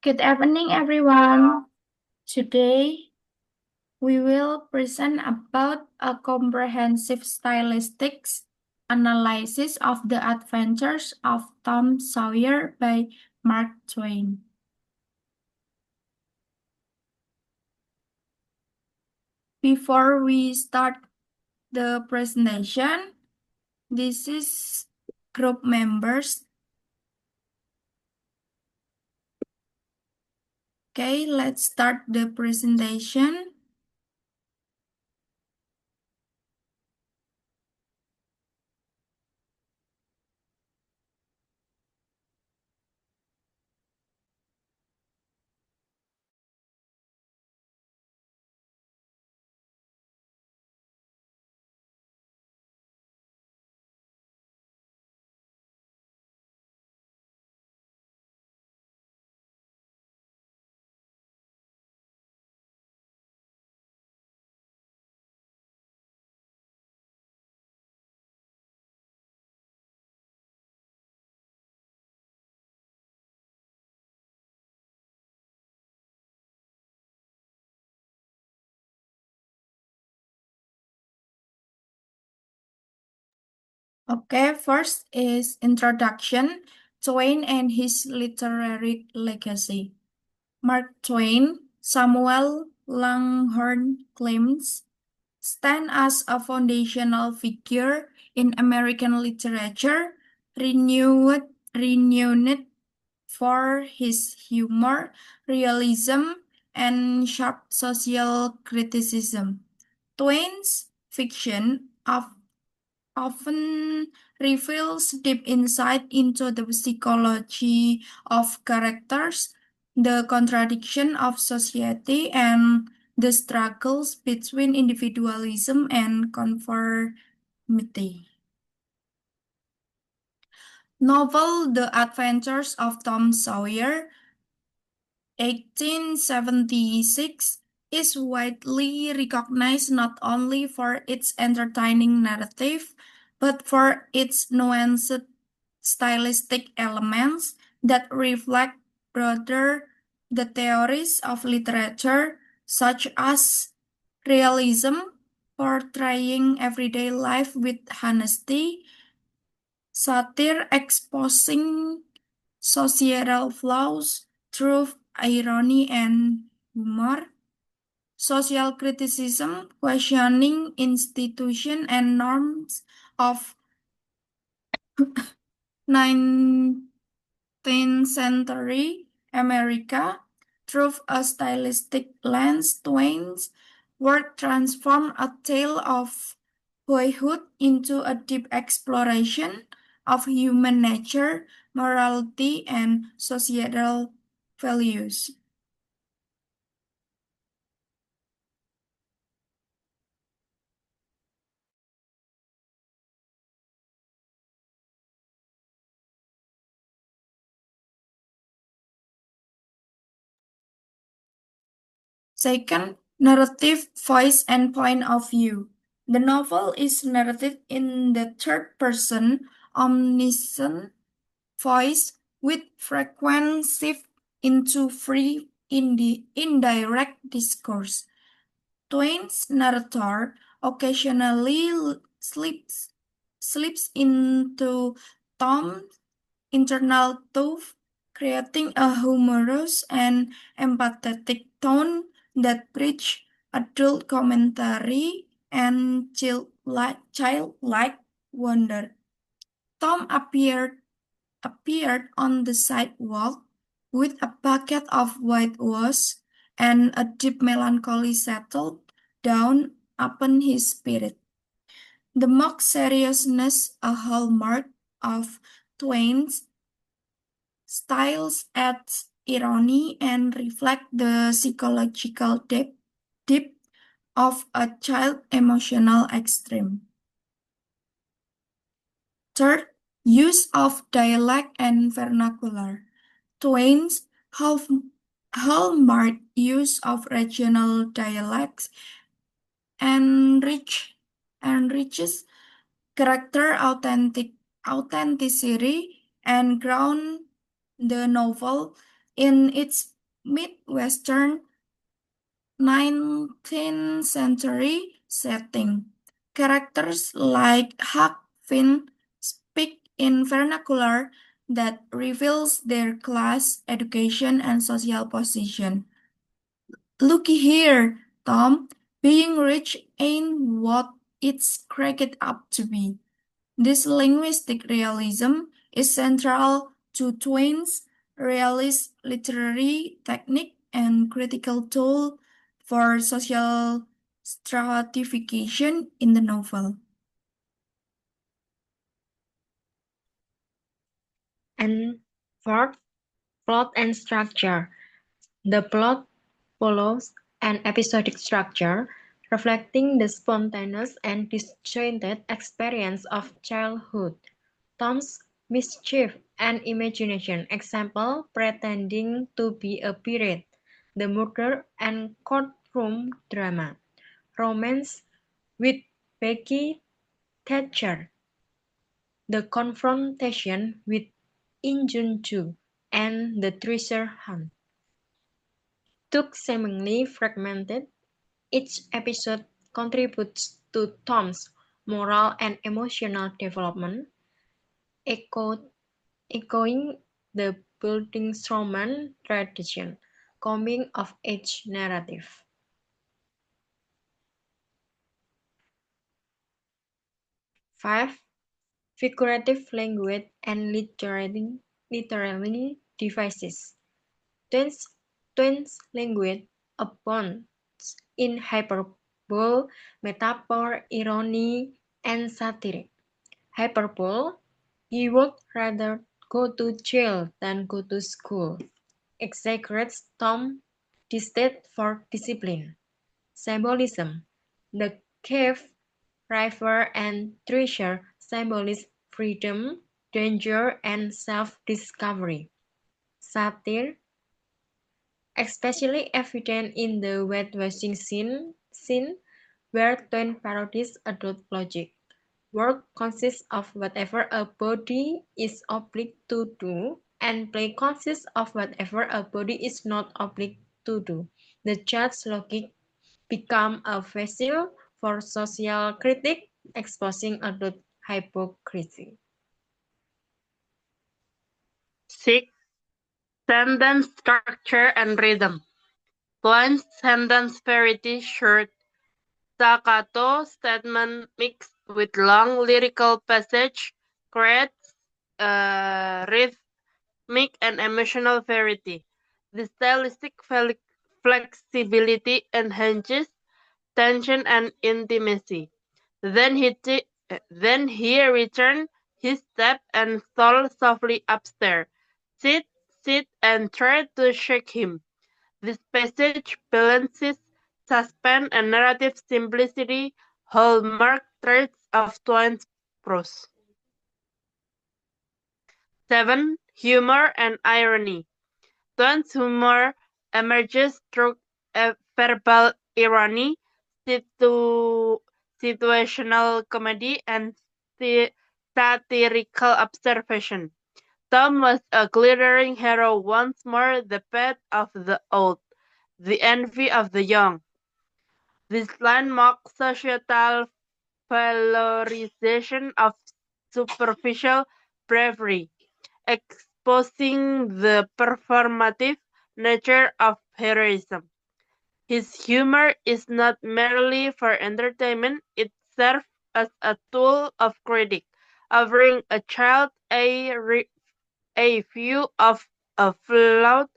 Good evening, everyone. Today, we will present about a comprehensive stylistic analysis of the adventures of Tom Sawyer by Mark Twain. Before we start the presentation, this is group members. Okay, let's start the presentation. Okay, first is introduction, Twain and his literary legacy. Mark Twain, Samuel Langhorne claims, stand as a foundational figure in American literature, renowned for his humor, realism, and sharp social criticism. Twain's fiction often reveals deep insight into the psychology of characters, the contradiction of society, and the struggles between individualism and conformity. Novel The Adventures of Tom Sawyer, 1876, is widely recognized not only for its entertaining narrative, but for its nuanced stylistic elements that reflect broader the theories of literature, such as realism, portraying everyday life with honesty, satire exposing societal flaws through irony and humor, social criticism questioning institutions and norms of 19th century America through a stylistic lens. Twain's work transformed a tale of boyhood into a deep exploration of human nature, morality, and societal values. Second, narrative, voice, and point of view. The novel is narrated in the third person, omniscient voice with frequent shift into free indirect discourse. Twain's narrator occasionally slips into Tom's internal thought, creating a humorous and empathetic tone that bridge adult commentary and childlike wonder. Tom appeared on the sidewalk with a bucket of whitewash, and a deep melancholy settled down upon his spirit. The mock seriousness, a hallmark of Twain's styles, adds irony and reflect the psychological depth of a child emotional extreme. Third, use of dialect and vernacular. Twain's hallmark use of regional dialects enriches character authenticity and ground the novel in its Midwestern 19th century setting. Characters like Huck Finn speak in vernacular that reveals their class, education, and social position. Looky here, Tom. Being rich ain't what it's cracked up to be. This linguistic realism is central to Twain's realist literary technique and critical tool for social stratification in the novel. And fourth, plot and structure. The plot follows an episodic structure reflecting the spontaneous and disjointed experience of childhood. Tom's mischief and imagination, example, pretending to be a pirate, the murder and courtroom drama, romance with Becky Thatcher, the confrontation with Injunju, and the treasure hunt. Took seemingly fragmented, each episode contributes to Tom's moral and emotional development, echo- echoing the Bildungsroman tradition, coming-of-age narrative. 5. Figurative language and literary devices. Twain's language abounds in hyperbole, metaphor, irony, and satire. Hyperbole: "He would rather go to jail than go to school," exaggerates Tom's distaste for discipline. Symbolism: the cave, river, and treasure symbolize freedom, danger, and self-discovery. Satire: especially evident in the whitewashing scene where Twain parodies adult logic. Work consists of whatever a body is obliged to do, and play consists of whatever a body is not obliged to do. The judge's logic become a vessel for social critique, exposing adult hypocrisy. 6. Sentence structure and rhythm. Twain's sentence variety short staccato statement mixed with long lyrical passage creates rhythmic and emotional variety. The stylistic flexibility enhances tension and intimacy. Then he returned his step and stole softly upstairs. Sit, sit, and tried to shake him. This passage balances suspense and narrative simplicity, hallmark traits of Twain's prose. 7. Humor and irony. Twain's humor emerges through a verbal irony, situational comedy, and satirical observation. Tom was a glittering hero once more, the pet of the old, the envy of the young. This line mocks societal valorization of superficial bravery, exposing the performative nature of heroism. His humor is not merely for entertainment, it serves as a tool of critique, offering a child a view of a flawed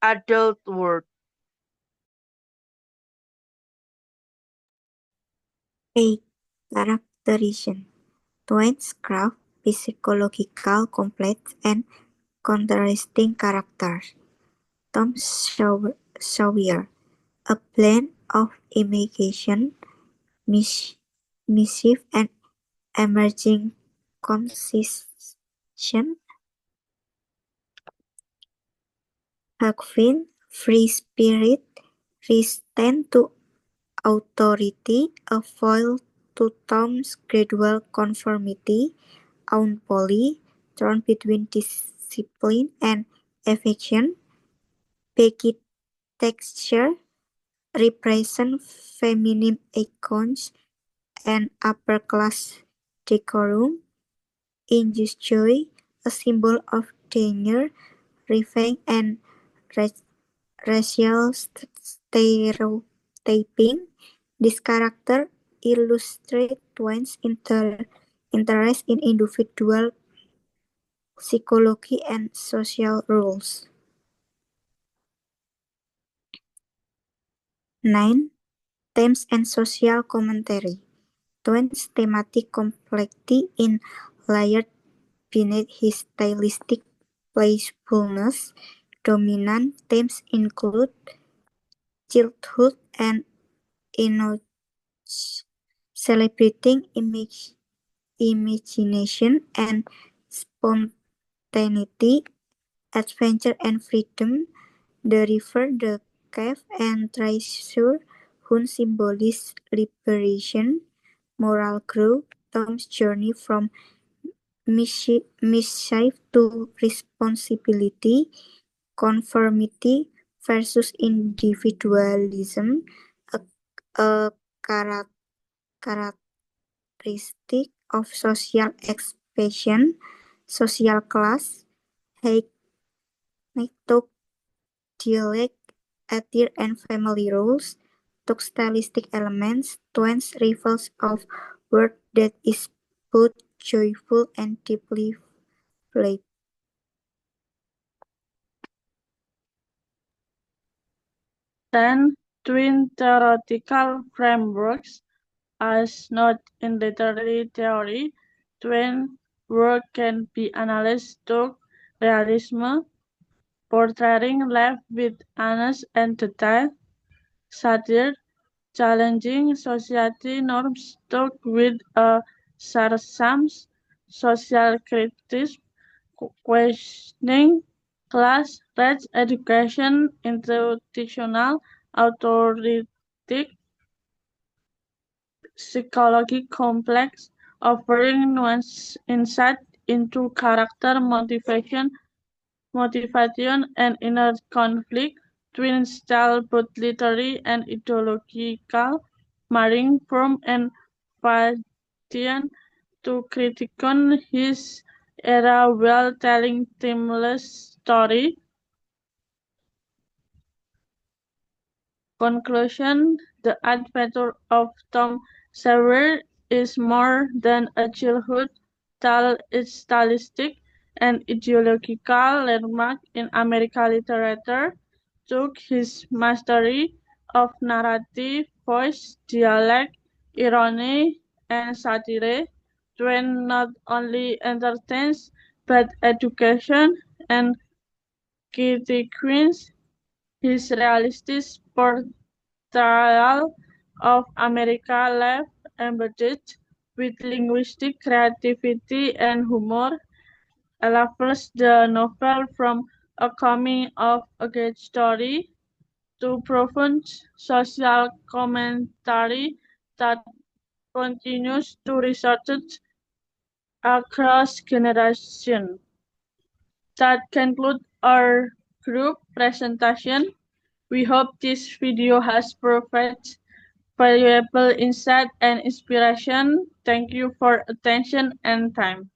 adult world. 8. Characterization. Twain's craft psychological complex and contrasting characters. Tom Sawyer, a blend of imagination, mischief, and emerging conscience. Huck Finn, free spirit, resistant to authority, a foil to Tom's gradual conformity. Aunt Polly, torn between discipline and affection. Becky texture represent feminine icons and upper-class decorum. Induce joy, a symbol of danger, revenge, and racial stereotyping. This character illustrates Twain's interest in individual psychology and social rules. 9. Themes and social commentary. Twain's thematic complexity is layered beneath his stylistic playfulness. Dominant themes include childhood and innocence, celebrating imagination and spontaneity, adventure and freedom. The river, the cave, and treasure hunt symbolize liberation, moral growth. Tom's journey from mischief to responsibility, conformity versus individualism, a characteristic of social expression, social class, talk, dialect, attire, and family roles, took stylistic elements. Twain's rivals of word that is both joyful and deeply played. 10. Twin theoretical frameworks. As noted in literary theory, Twain's work can be analyzed through realism, portraying life with honest and detail, satire, challenging society norms stuck with a sarcasm, social criticism, questioning class, race, education, institutional authority, psychology complex, offering nuanced insight into character motivation and inner conflict. Twin style both literary and ideological, marrying form and fashion to criticon his era while telling timeless story. Conclusion: The Adventure of Tom Sawyer is more than a childhood tale. It's stylistic and ideological landmark in American literature. Took his mastery of narrative, voice, dialect, irony, and satire. Twain not only entertains but education and critiques. His realistic portrayal of American life embedded with linguistic creativity and humor elevates the novel from a coming-of-age story to profound social commentary that continues to resonate across generations. That concludes our group presentation. We hope this video has provided valuable insight and inspiration. Thank you for attention and time.